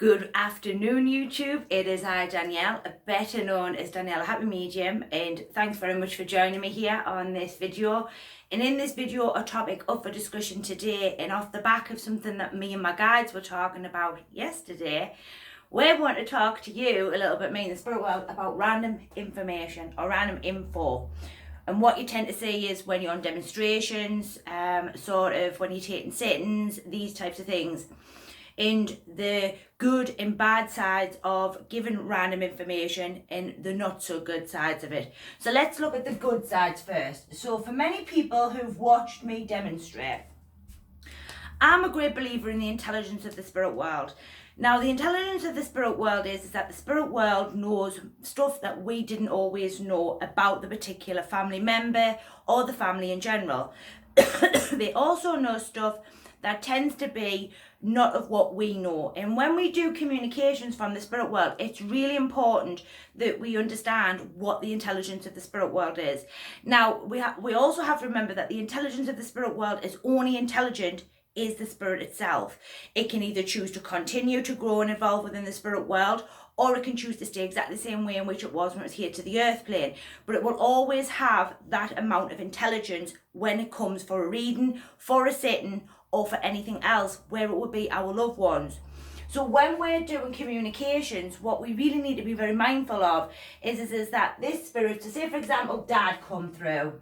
Good afternoon, YouTube. It is I, Danielle, better known as Danielle Happy Medium, and thanks very much for joining me here on this video. And in this video, a topic up for discussion today, and off the back of something that me and my guides were talking about yesterday, we want to talk to you a little bit, me and the spirit world, about random information or random info. And what you tend to see is when you're on demonstrations, sort of when you're taking sittings, these types of things. And the good and bad sides of giving random information and the not so good sides of it. So let's look at the good sides first. So for many people who've watched me demonstrate, I'm a great believer in the intelligence of the spirit world. Now, the intelligence of the spirit world is that the spirit world knows stuff that we didn't always know about the particular family member or the family in general. They also know stuff that tends to be not of what we know. And when we do communications from the spirit world, it's really important that we understand what the intelligence of the spirit world is. Now, we also have to remember that the intelligence of the spirit world is only intelligent is the spirit itself. It can either choose to continue to grow and evolve within the spirit world, or it can choose to stay exactly the same way in which it was when it was here to the earth plane. But it will always have that amount of intelligence when it comes for a reading, for a sitting, or for anything else where it would be our loved ones. So when we're doing communications, what we really need to be very mindful of is that this spirit, so say for example, Dad come through,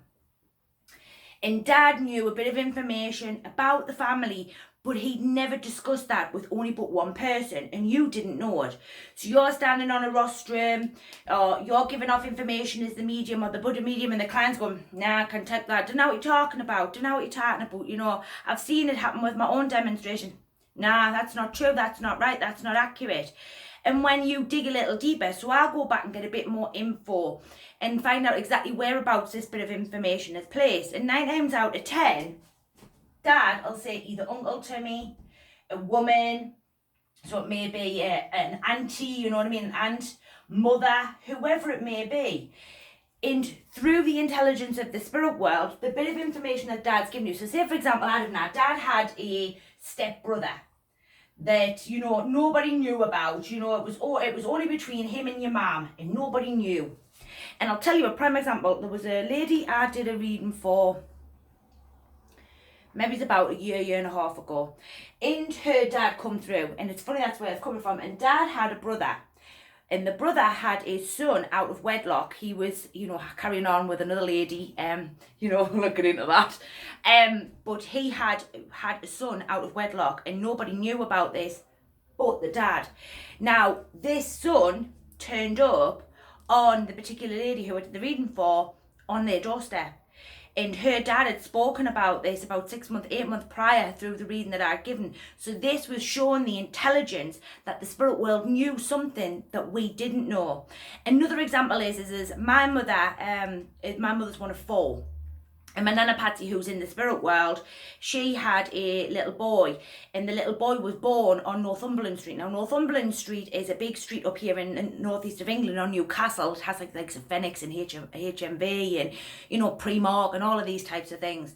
and Dad knew a bit of information about the family, but he'd never discussed that with only but one person, and you didn't know it. So you're standing on a rostrum, or you're giving off information as the medium or the Buddha medium, and the client's going, nah, I can't take that, don't know what you're talking about, you know, I've seen it happen with my own demonstration. Nah, that's not true, that's not right, that's not accurate. And when you dig a little deeper, so I'll go back and get a bit more info and find out exactly whereabouts this bit of information is placed. And 9 times out of 10, Dad will say either uncle to me, a woman, so it may be an auntie, you know what I mean, an aunt, mother, whoever it may be. And through the intelligence of the spirit world, the bit of information that Dad's given you, so say for example, I don't know, Dad had a stepbrother that, you know, nobody knew about, you know, it was only between him and your mum, and nobody knew. And I'll tell you a prime example. There was a lady I did a reading for, maybe it's about a year and a half ago, and her dad come through, and it's funny that's where it's coming from. And Dad had a brother, and the brother had a son out of wedlock. He was, you know, carrying on with another lady, you know, looking into that. But he had a son out of wedlock, and nobody knew about this but the dad. Now, this son turned up on the particular lady who I did the reading for on their doorstep. And her dad had spoken about this about 8 months prior through the reading that I'd given. So this was showing the intelligence that the spirit world knew something that we didn't know. Another example is my mother's one of 4. And my Nana Patsy, who's in the spirit world, she had a little boy, and the little boy was born on Northumberland Street. Now, Northumberland Street is a big street up here in northeast of England on Newcastle. It has like some Phoenix and HMV and, you know, Primark and all of these types of things.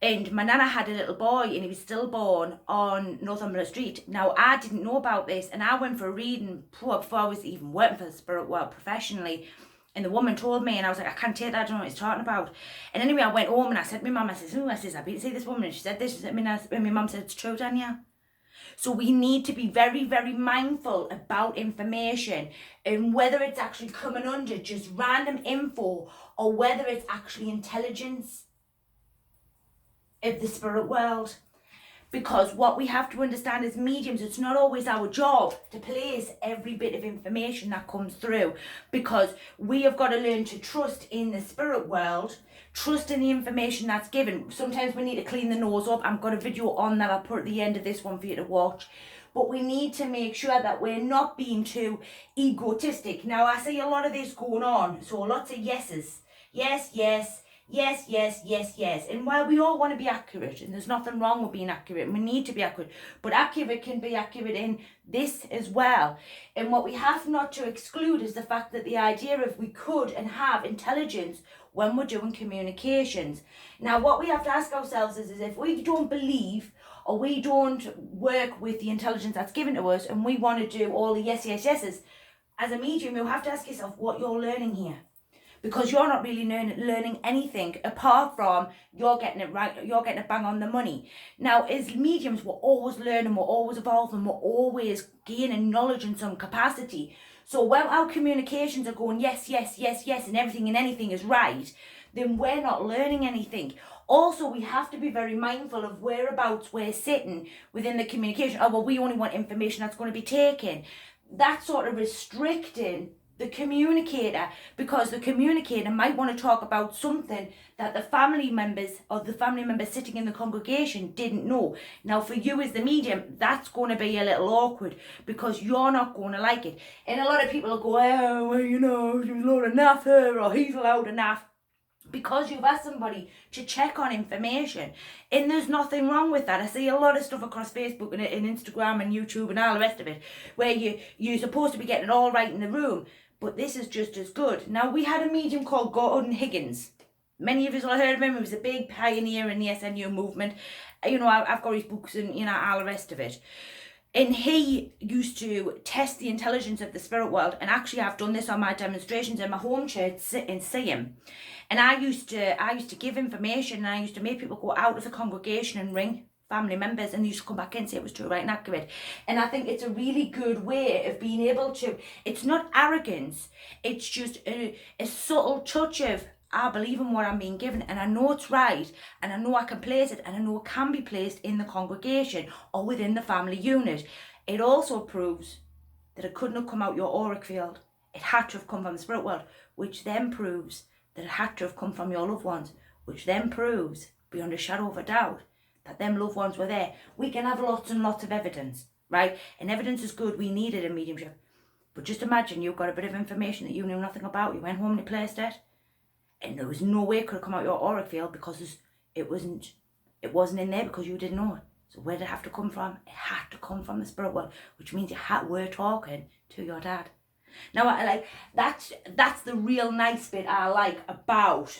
And my Nana had a little boy, and he was stillborn on Northumberland Street. Now, I didn't know about this, and I went for a reading before I was even working for the spirit world professionally. And the woman told me, and I was like, I can't take that, I don't know what he's talking about. And anyway, I went home and I said to my mum, I said, I've been to see this woman, and she said this. And my mum said, it's true, Danielle. So we need to be very, very mindful about information, and whether it's actually coming under just random info or whether it's actually intelligence of the spirit world. Because what we have to understand as mediums, it's not always our job to place every bit of information that comes through, because we have got to learn to trust in the spirit world, trust in the information that's given. Sometimes we need to clean the nose up. I've got a video on that I'll put at the end of this one for you to watch. But we need to make sure that we're not being too egotistic. Now, I see a lot of this going on, so lots of yeses. Yes, yes. Yes, yes, yes, yes. And while we all want to be accurate, and there's nothing wrong with being accurate, and we need to be accurate, but accurate can be accurate in this as well. And what we have not to exclude is the fact that the idea of we could and have intelligence when we're doing communications. Now, what we have to ask ourselves is if we don't believe or we don't work with the intelligence that's given to us and we want to do all the yes, yes, yeses, as a medium, you have to ask yourself what you're learning here. Because you're not really learning anything apart from you're getting it right, you're getting it bang on the money. Now, as mediums, we're always learning, we're always evolving, we're always gaining knowledge in some capacity. So when our communications are going yes, yes, yes, yes, and everything and anything is right, then we're not learning anything. Also, we have to be very mindful of whereabouts we're sitting within the communication. Oh, well, we only want information that's going to be taken. That's sort of restricting the communicator, because the communicator might want to talk about something that the family members or the family members sitting in the congregation didn't know. Now, for you as the medium, that's going to be a little awkward because you're not going to like it. And a lot of people will go, oh, well, you know, she's loud enough here, or he's loud enough, because you've asked somebody to check on information. And there's nothing wrong with that. I see a lot of stuff across Facebook and Instagram and YouTube and all the rest of it where you're supposed to be getting it all right in the room, but this is just as good. Now, we had a medium called Gordon Higgins. Many of us will have heard of him. He was a big pioneer in the SNU movement. You know, I've got his books and, you know, all the rest of it. And he used to test the intelligence of the spirit world. And actually, I've done this on my demonstrations in my home church, sit and see him. And I used to give information, and I used to make people go out of the congregation and ring family members, and they used to come back in and say it was true, right, and accurate. And I think it's a really good way of being able to, it's not arrogance, it's just a subtle touch of, I believe in what I'm being given, and I know it's right, and I know I can place it, and I know it can be placed in the congregation or within the family unit. It also proves that it couldn't have come out your auric field. It had to have come from the spirit world, which then proves that it had to have come from your loved ones, which then proves, beyond a shadow of a doubt, that them loved ones were there. We can have lots and lots of evidence, right? And evidence is good, we need it in mediumship. But just imagine you've got a bit of information that you knew nothing about, you went home and you placed it, and there was no way it could have come out your auric field because it wasn't in there because you didn't know it. So where did it have to come from? It had to come from the spirit world, which means we're talking to your dad. Now, that's the real nice bit I like about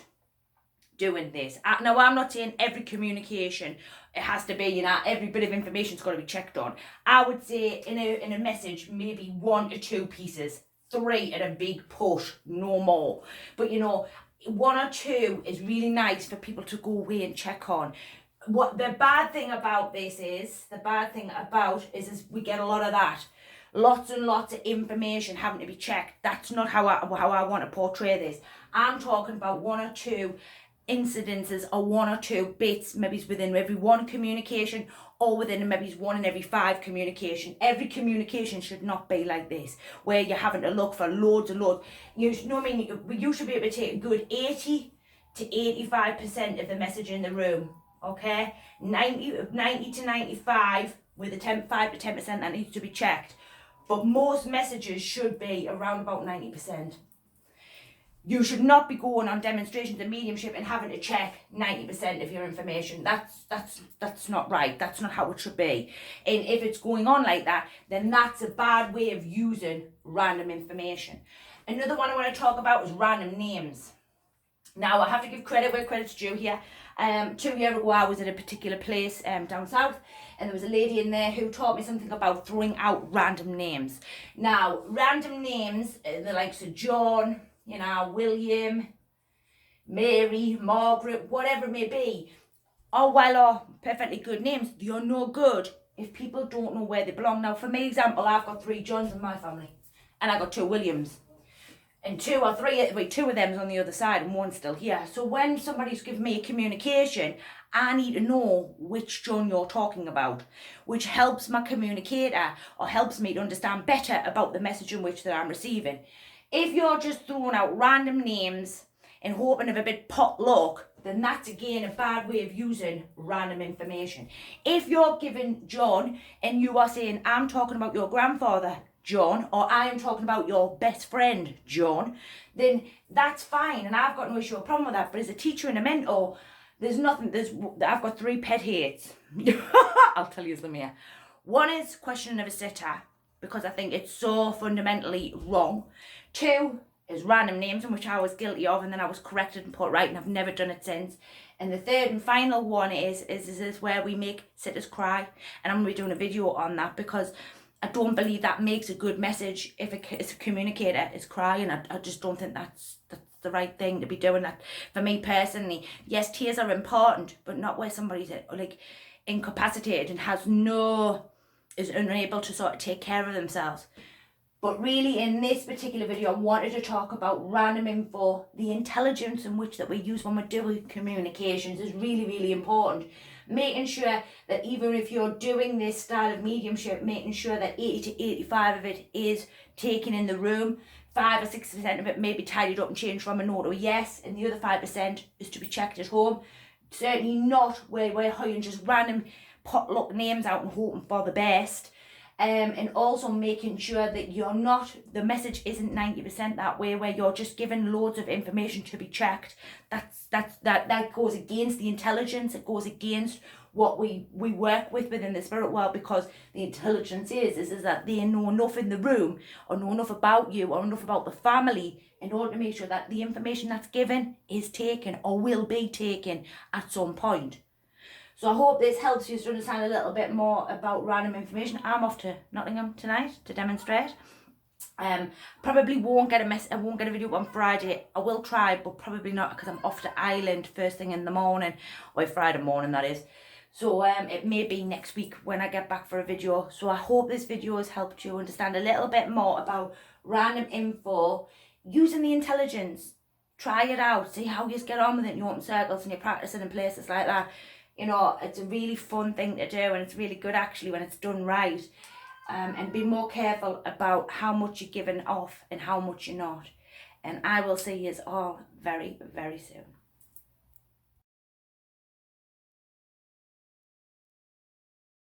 doing this. Now, I'm not saying every communication, it has to be, you know, every bit of information's got to be checked on. I would say in a message, maybe 1 to 2 pieces, 3 at a big push, no more. But, you know, 1 or 2 is really nice for people to go away and check on. What the bad thing about this is, we get a lot of that. Lots and lots of information having to be checked. That's not how I want to portray this. I'm talking about 1 or 2 incidences or 1 or 2 bits, maybe it's within every 1 communication or within maybe 1 in every 5 communication. Every communication should not be like this, where you're having to look for loads and loads. You know what I mean? You should be able to take a good 80 to 85% of the message in the room, okay? 90 to 95 with a 5 to 10% that needs to be checked. But most messages should be around about 90%. You should not be going on demonstrations of mediumship and having to check 90% of your information. That's not right. That's not how it should be. And if it's going on like that, then that's a bad way of using random information. Another one I want to talk about is random names. Now, I have to give credit where credit's due here. 2 years ago, I was at a particular place down south, and there was a lady in there who taught me something about throwing out random names. Now, random names, the likes of John, you know, William, Mary, Margaret, whatever it may be, are perfectly good names. You're no good if people don't know where they belong. Now, for me, example, I've got 3 Johns in my family, and I've got 2 Williams. And 2 of them's on the other side and 1's still here. So when somebody's giving me a communication, I need to know which John you're talking about, which helps my communicator or helps me to understand better about the message in which that I'm receiving. If you're just throwing out random names and hoping of a bit pot luck, then that's again a bad way of using random information. If you're giving John and you are saying, I'm talking about your grandfather, John, or I am talking about your best friend, John, then that's fine, and I've got no issue or problem with that. But as a teacher and a mentor, I've got 3 pet hates. I'll tell you them here. One is questioning of a sitter, because I think it's so fundamentally wrong. 2 is random names, in which I was guilty of, and then I was corrected and put right, and I've never done it since. And the 3rd and final one is where we make sitters cry, and I'm going to be doing a video on that, because I don't believe that makes a good message if a communicator is crying. I just don't think that's the right thing to be doing. That for me personally, yes, tears are important, but not where somebody's like incapacitated and is unable to sort of take care of themselves. But really, in this particular video, I wanted to talk about random info. The intelligence in which that we use when we're doing communications is really, really important. Making sure that even if you're doing this style of mediumship, making sure that 80 to 85 of it is taken in the room. 5 or 6% of it may be tidied up and changed from a no to a yes, and the other 5% is to be checked at home. Certainly not where we're hiring just random potluck names out and hoping for the best. And also making sure that the message isn't 90% that way, where you're just given loads of information to be checked. That goes against the intelligence. It goes against what we work with within the spirit world, because the intelligence is that they know enough in the room, or know enough about you, or enough about the family, in order to make sure that the information that's given is taken, or will be taken at some point. So I hope this helps you to understand a little bit more about random information. I'm off to Nottingham tonight to demonstrate. Probably won't get I won't get a video on Friday. I will try, but probably not, because I'm off to Ireland first thing in the morning, or Friday morning that is. So it may be next week when I get back for a video. So I hope this video has helped you understand a little bit more about random info using the intelligence. Try it out, see how you get on with it in your open circles, and you practice it in places like that. You know, it's a really fun thing to do, and it's really good actually when it's done right. And be more careful about how much you're giving off and how much you're not. And I will see you all very, very soon.